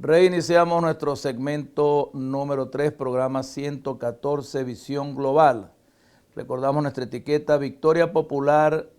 Reiniciamos nuestro segmento número 3, programa 114, Visión Global. Recordamos nuestra etiqueta Victoria Popular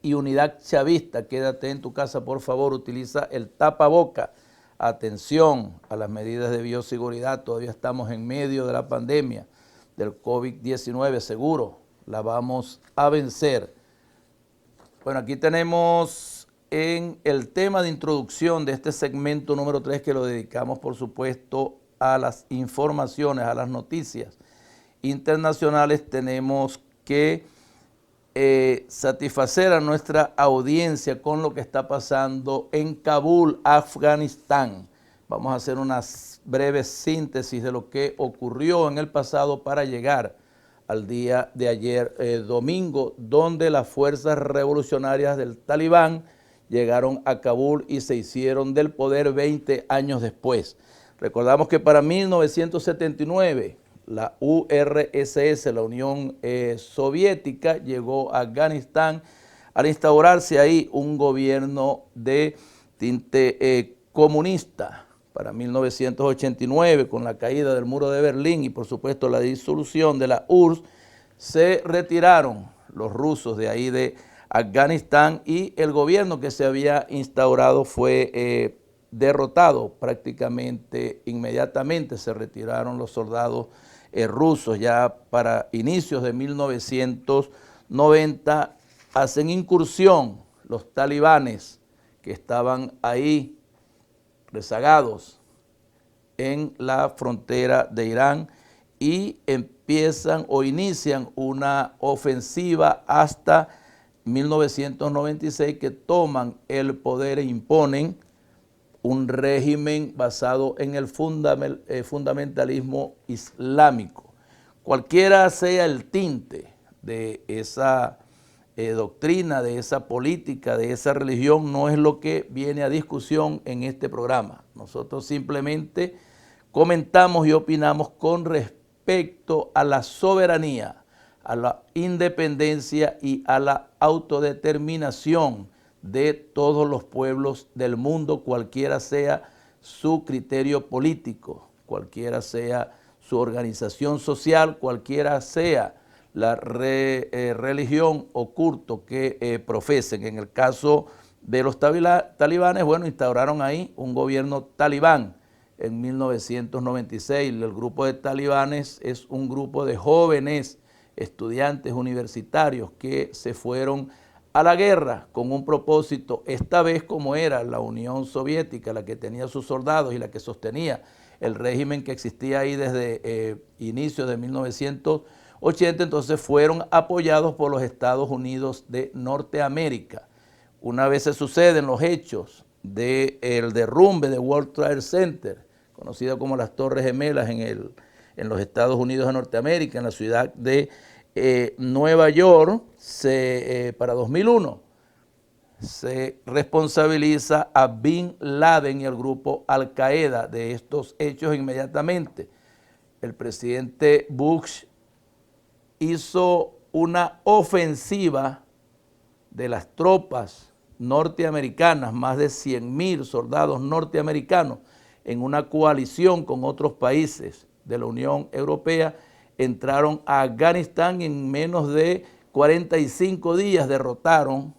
y Unidad Chavista. Quédate en tu casa, por favor, utiliza el tapaboca. Atención a las medidas de bioseguridad, todavía estamos en medio de la pandemia del COVID-19, seguro la vamos a vencer. Bueno, aquí tenemos en el tema de introducción de este segmento número 3 que lo dedicamos, por supuesto, a las informaciones, a las noticias internacionales. Tenemos que satisfacer a nuestra audiencia con lo que está pasando en Kabul, Afganistán. Vamos a hacer una breve síntesis de lo que ocurrió en el pasado para llegar al día de ayer, domingo, donde las fuerzas revolucionarias del Talibán llegaron a Kabul y se hicieron del poder 20 años después. Recordamos que para 1979, la URSS, la Unión Soviética, llegó a Afganistán al instaurarse ahí un gobierno de tinte comunista. Para 1989, con la caída del muro de Berlín y por supuesto la disolución de la URSS, se retiraron los rusos de ahí de Afganistán y el gobierno que se había instaurado fue derrotado prácticamente inmediatamente. Se retiraron los soldados rusos. Ya para inicios de 1990 hacen incursión los talibanes que estaban ahí rezagados en la frontera de Irán y empiezan o inician una ofensiva hasta 1996 que toman el poder e imponen un régimen basado en el fundamentalismo islámico. Cualquiera sea el tinte de esa doctrina, de esa política, de esa religión, no es lo que viene a discusión en este programa. Nosotros simplemente comentamos y opinamos con respecto a la soberanía, a la independencia y a la autodeterminación de todos los pueblos del mundo, cualquiera sea su criterio político, cualquiera sea su organización social, cualquiera sea la religión o culto que profesen. En el caso de los talibanes, bueno, instauraron ahí un gobierno talibán en 1996. El grupo de talibanes es un grupo de jóvenes estudiantes universitarios que se fueron a la guerra con un propósito, esta vez como era la Unión Soviética, la que tenía sus soldados y la que sostenía el régimen que existía ahí desde inicios de 1980, entonces fueron apoyados por los Estados Unidos de Norteamérica. Una vez se suceden los hechos del derrumbe de World Trade Center, conocido como las Torres Gemelas en los Estados Unidos de Norteamérica, en la ciudad de Nueva York, para 2001, se responsabiliza a Bin Laden y al grupo Al Qaeda de estos hechos inmediatamente. El presidente Bush hizo una ofensiva de las tropas norteamericanas, más de 100,000 soldados norteamericanos, en una coalición con otros países de la Unión Europea, entraron a Afganistán y en menos de 45 días derrocaron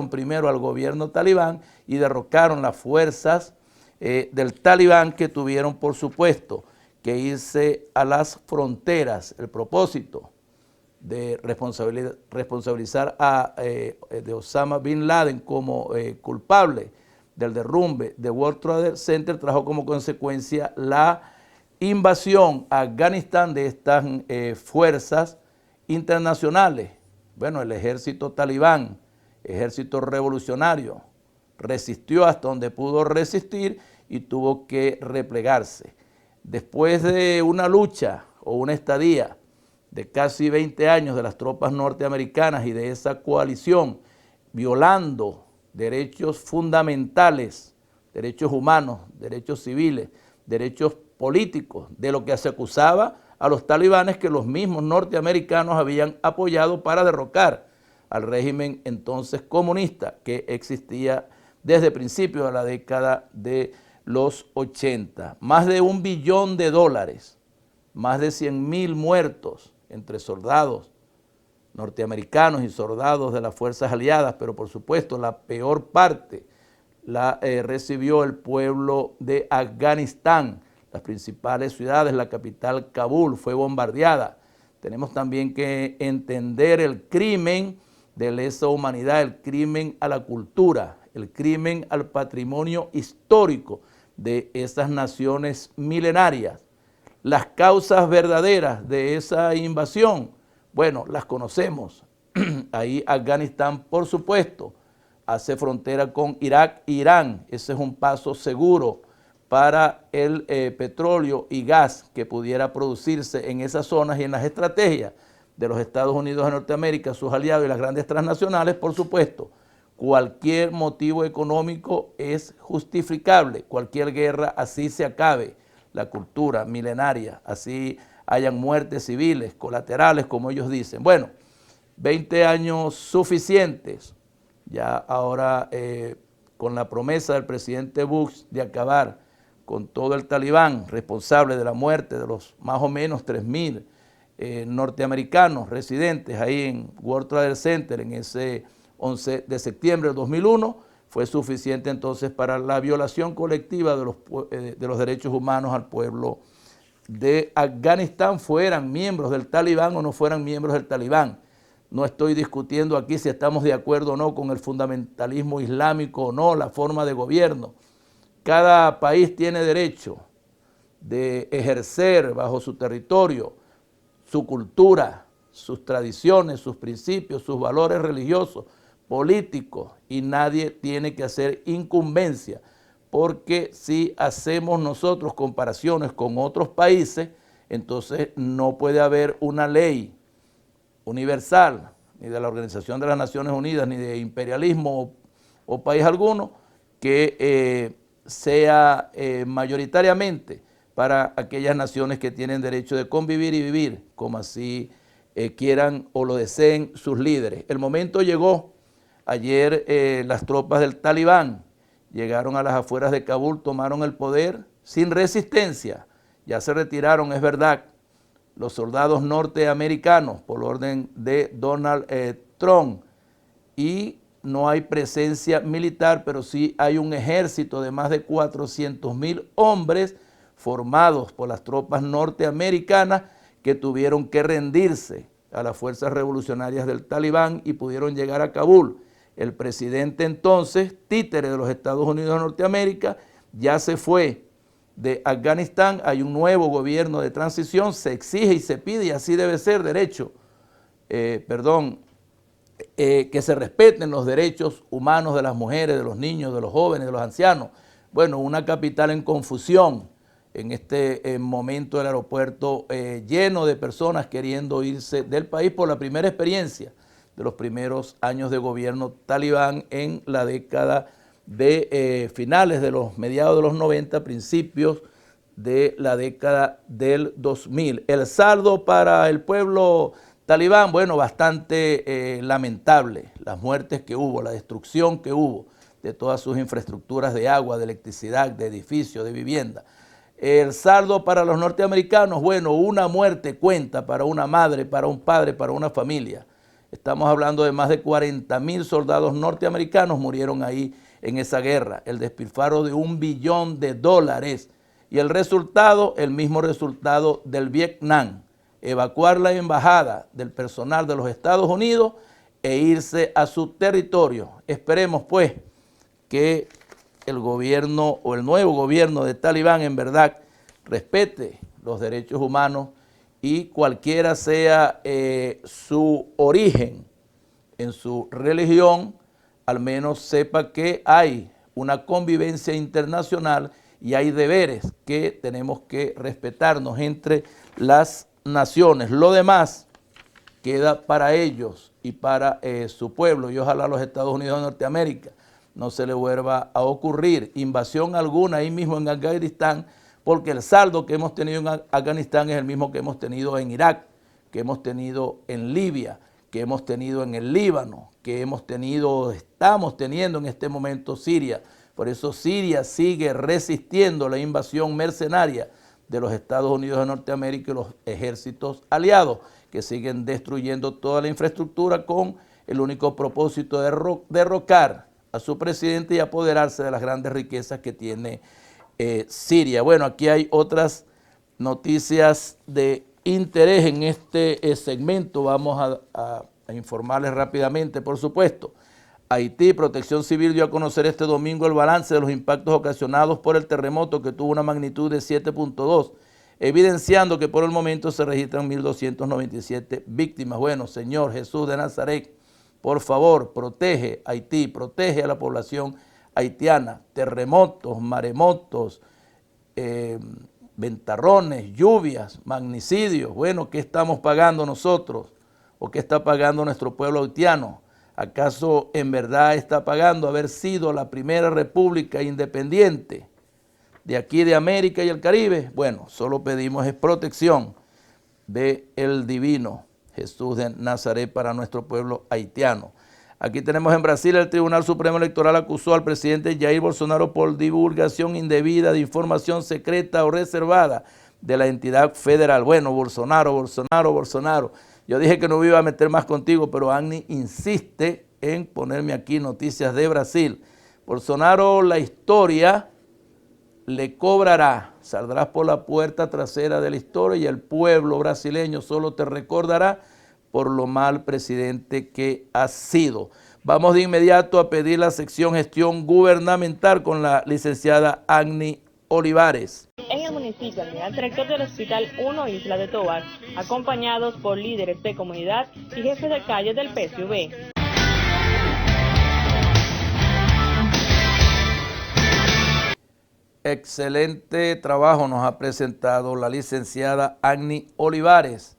primero al gobierno talibán y derrocaron las fuerzas del talibán, que tuvieron, por supuesto, que irse a las fronteras. El propósito de responsabilizar de Osama Bin Laden como culpable del derrumbe de World Trade Center trajo como consecuencia la invasión a Afganistán de estas fuerzas internacionales. Bueno, el ejército talibán, ejército revolucionario, resistió hasta donde pudo resistir y tuvo que replegarse. Después de una lucha o una estadía de casi 20 años de las tropas norteamericanas y de esa coalición, violando derechos fundamentales, derechos humanos, derechos civiles, derechos políticos, de lo que se acusaba a los talibanes que los mismos norteamericanos habían apoyado para derrocar al régimen entonces comunista que existía desde principios de la década de los 80. Más de $1 billón, más de 100.000 muertos entre soldados norteamericanos y soldados de las fuerzas aliadas, pero por supuesto la peor parte la recibió el pueblo de Afganistán. Las principales ciudades, la capital Kabul, fue bombardeada. Tenemos también que entender el crimen de lesa humanidad, el crimen a la cultura, el crimen al patrimonio histórico de esas naciones milenarias. Las causas verdaderas de esa invasión, bueno, las conocemos. Ahí Afganistán, por supuesto, hace frontera con Irak e Irán. Ese es un paso seguro para el petróleo y gas que pudiera producirse en esas zonas y en las estrategias de los Estados Unidos de Norteamérica, sus aliados y las grandes transnacionales. Por supuesto, cualquier motivo económico es justificable, cualquier guerra, así se acabe la cultura milenaria, así hayan muertes civiles, colaterales, como ellos dicen. Bueno, 20 años suficientes, ya ahora con la promesa del presidente Bush de acabar con todo el talibán, responsable de la muerte de los más o menos 3.000 norteamericanos residentes ahí en World Trade Center en ese 11 de septiembre de 2001, fue suficiente entonces para la violación colectiva de los derechos humanos al pueblo de Afganistán, fueran miembros del talibán o no fueran miembros del talibán. No estoy discutiendo aquí si estamos de acuerdo o no con el fundamentalismo islámico o no, la forma de gobierno. Cada país tiene derecho de ejercer bajo su territorio su cultura, sus tradiciones, sus principios, sus valores religiosos, políticos, y nadie tiene que hacer incumbencia, porque si hacemos nosotros comparaciones con otros países, entonces no puede haber una ley universal, ni de la Organización de las Naciones Unidas, ni de imperialismo o país alguno, que sea mayoritariamente para aquellas naciones que tienen derecho de convivir y vivir como así quieran o lo deseen sus líderes. El momento llegó. Ayer las tropas del talibán llegaron a las afueras de Kabul, tomaron el poder sin resistencia. Ya se retiraron, es verdad, los soldados norteamericanos por orden de Donald Trump, y no hay presencia militar, pero sí hay un ejército de más de 400.000 hombres formados por las tropas norteamericanas que tuvieron que rendirse a las fuerzas revolucionarias del talibán y pudieron llegar a Kabul. El presidente entonces, títere de los Estados Unidos de Norteamérica, ya se fue de Afganistán. Hay un nuevo gobierno de transición, se exige y se pide, y así debe ser, que se respeten los derechos humanos de las mujeres, de los niños, de los jóvenes, de los ancianos. Bueno, una capital en confusión, en este momento el aeropuerto lleno de personas queriendo irse del país por la primera experiencia de los primeros años de gobierno talibán en la década de finales de los mediados de los 90, principios de la década del 2000. El saldo para el pueblo talibán, bueno, bastante lamentable. Las muertes que hubo, la destrucción que hubo de todas sus infraestructuras de agua, de electricidad, de edificios, de vivienda. El saldo para los norteamericanos, bueno, una muerte cuenta para una madre, para un padre, para una familia. Estamos hablando de más de 40.000 soldados norteamericanos murieron ahí en esa guerra. El despilfarro de $1 billón. Y el resultado, el mismo resultado del Vietnam. Evacuar la embajada del personal de los Estados Unidos e irse a su territorio. Esperemos pues que el gobierno o el nuevo gobierno de Talibán en verdad respete los derechos humanos, y cualquiera sea su origen en su religión, al menos sepa que hay una convivencia internacional y hay deberes que tenemos que respetarnos entre las naciones. Lo demás queda para ellos y para su pueblo, y ojalá a los Estados Unidos de Norteamérica no se le vuelva a ocurrir invasión alguna ahí mismo en Afganistán, porque el saldo que hemos tenido en Afganistán es el mismo que hemos tenido en Irak, que hemos tenido en Libia, que hemos tenido en el Líbano, que hemos tenido, estamos teniendo en este momento Siria, Por eso Siria sigue resistiendo la invasión mercenaria de los Estados Unidos de Norteamérica y los ejércitos aliados, que siguen destruyendo toda la infraestructura con el único propósito de derrocar a su presidente y apoderarse de las grandes riquezas que tiene Siria. Bueno, aquí hay otras noticias de interés en este segmento. Vamos a informarles rápidamente, por supuesto. Haití, Protección Civil dio a conocer este domingo el balance de los impactos ocasionados por el terremoto que tuvo una magnitud de 7.2, evidenciando que por el momento se registran 1.297 víctimas. Bueno, Señor Jesús de Nazaret, por favor, protege a Haití, protege a la población haitiana. Terremotos, maremotos, ventarrones, lluvias, magnicidios. Bueno, ¿qué estamos pagando nosotros? ¿O qué está pagando nuestro pueblo haitiano? ¿Acaso en verdad está pagando haber sido la primera república independiente de aquí de América y el Caribe? Bueno, solo pedimos es protección del divino Jesús de Nazaret para nuestro pueblo haitiano. Aquí tenemos en Brasil, el Tribunal Supremo Electoral acusó al presidente Jair Bolsonaro por divulgación indebida de información secreta o reservada de la entidad federal. Bueno, Bolsonaro. Yo dije que no me iba a meter más contigo, pero Agni insiste en ponerme aquí noticias de Brasil. Bolsonaro, la historia le cobrará, saldrás por la puerta trasera de la historia y el pueblo brasileño solo te recordará por lo mal presidente que has sido. Vamos de inmediato a pedir la sección gestión gubernamental con la licenciada Agni Olivares. En el municipio, el director del Hospital 1 Isla de Tovar, acompañados por líderes de comunidad y jefes de calle del PSV. Excelente trabajo nos ha presentado la licenciada Agni Olivares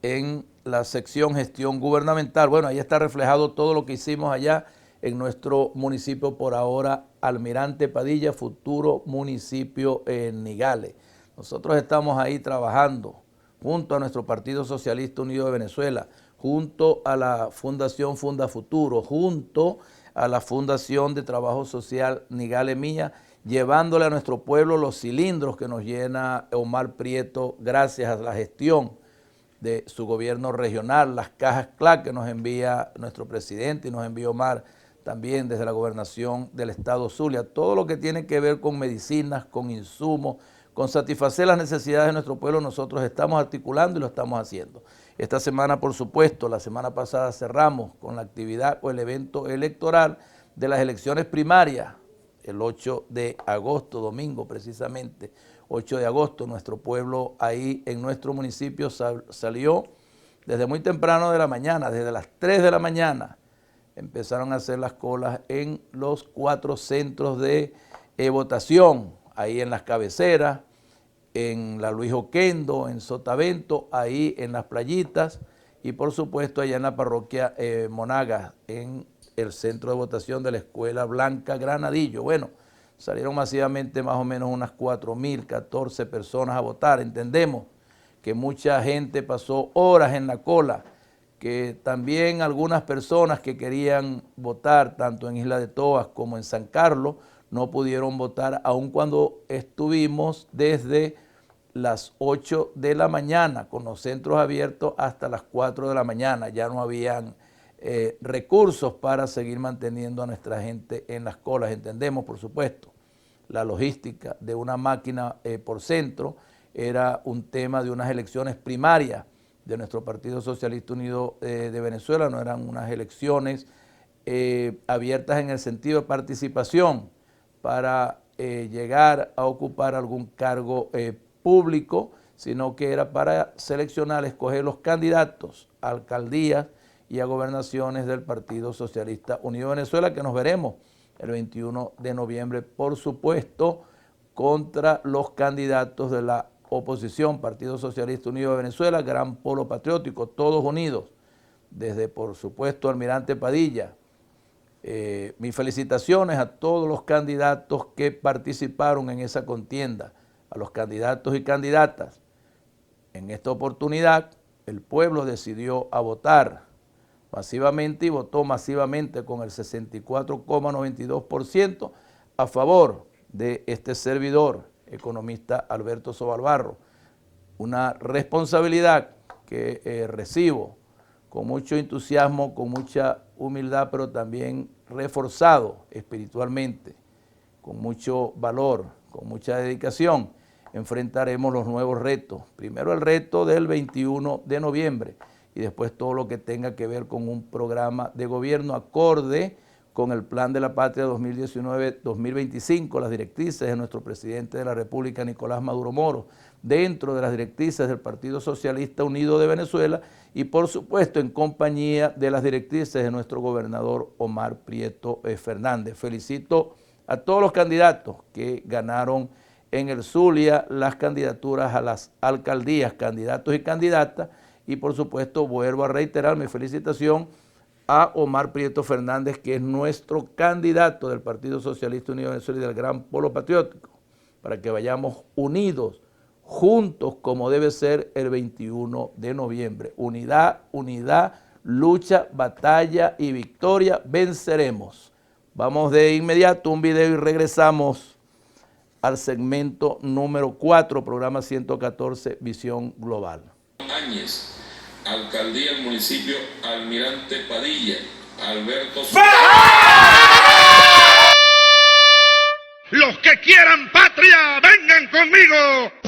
en la sección gestión gubernamental. Bueno, ahí está reflejado todo lo que hicimos allá en nuestro municipio por ahora, Almirante Padilla, futuro municipio en Nigales. Nosotros estamos ahí trabajando junto a nuestro Partido Socialista Unido de Venezuela, junto a la Fundación Funda Futuro, junto a la Fundación de Trabajo Social Nigales Mía, llevándole a nuestro pueblo los cilindros que nos llena Omar Prieto gracias a la gestión de su gobierno regional, las cajas CLAC que nos envía nuestro presidente y nos envía Omar también desde la gobernación del estado Zulia, todo lo que tiene que ver con medicinas, con insumos, con satisfacer las necesidades de nuestro pueblo, nosotros estamos articulando y lo estamos haciendo. Esta semana, por supuesto, la semana pasada cerramos con la actividad o el evento electoral de las elecciones primarias, el 8 de agosto, domingo precisamente, 8 de agosto, nuestro pueblo ahí en nuestro municipio salió desde muy temprano de la mañana, desde las 3 de la mañana, empezaron a hacer las colas en los 4 centros de votación, ahí en las cabeceras, en la Luis Oquendo, en Sotavento, ahí en las playitas y por supuesto allá en la parroquia Monagas, en el centro de votación de la Escuela Blanca Granadillo. Bueno, salieron masivamente más o menos unas 4.014 personas a votar. Entendemos que mucha gente pasó horas en la cola, que también algunas personas que querían votar tanto en Isla de Toas como en San Carlos no pudieron votar, aun cuando estuvimos desde las 8 de la mañana con los centros abiertos hasta las 4 de la mañana. Ya no habían recursos para seguir manteniendo a nuestra gente en las colas. Entendemos, por supuesto, la logística de una máquina por centro era un tema de unas elecciones primarias de nuestro Partido Socialista Unido de Venezuela, no eran unas elecciones abiertas en el sentido de participación para llegar a ocupar algún cargo público, sino que era para seleccionar, escoger los candidatos a alcaldías y a gobernaciones del Partido Socialista Unido de Venezuela, que nos veremos el 21 de noviembre, por supuesto, contra los candidatos de la oposición, Partido Socialista Unido de Venezuela, Gran Polo Patriótico, todos unidos, desde por supuesto Almirante Padilla. Mis felicitaciones a todos los candidatos que participaron en esa contienda, a los candidatos y candidatas. En esta oportunidad el pueblo decidió a votar masivamente y votó masivamente con el 64,92% a favor de este servidor, economista Alberto Sobalbarro, una responsabilidad que recibo con mucho entusiasmo, con mucha humildad, pero también reforzado espiritualmente, con mucho valor, con mucha dedicación. Enfrentaremos los nuevos retos. Primero el reto del 21 de noviembre y después todo lo que tenga que ver con un programa de gobierno acorde con el Plan de la Patria 2019-2025, las directrices de nuestro presidente de la República, Nicolás Maduro Moro, dentro de las directrices del Partido Socialista Unido de Venezuela y por supuesto en compañía de las directrices de nuestro gobernador Omar Prieto Fernández. Felicito a todos los candidatos que ganaron en el Zulia las candidaturas a las alcaldías, candidatos y candidatas, y por supuesto vuelvo a reiterar mi felicitación a Omar Prieto Fernández, que es nuestro candidato del Partido Socialista Unido de Venezuela y del Gran Polo Patriótico, para que vayamos unidos, juntos, como debe ser el 21 de noviembre. Unidad, unidad, lucha, batalla y victoria, venceremos. Vamos de inmediato un video y regresamos al segmento número 4, programa 114, Visión Global. Áñez, alcaldía del municipio Almirante Padilla, Alberto. Los que quieran patria, vengan conmigo.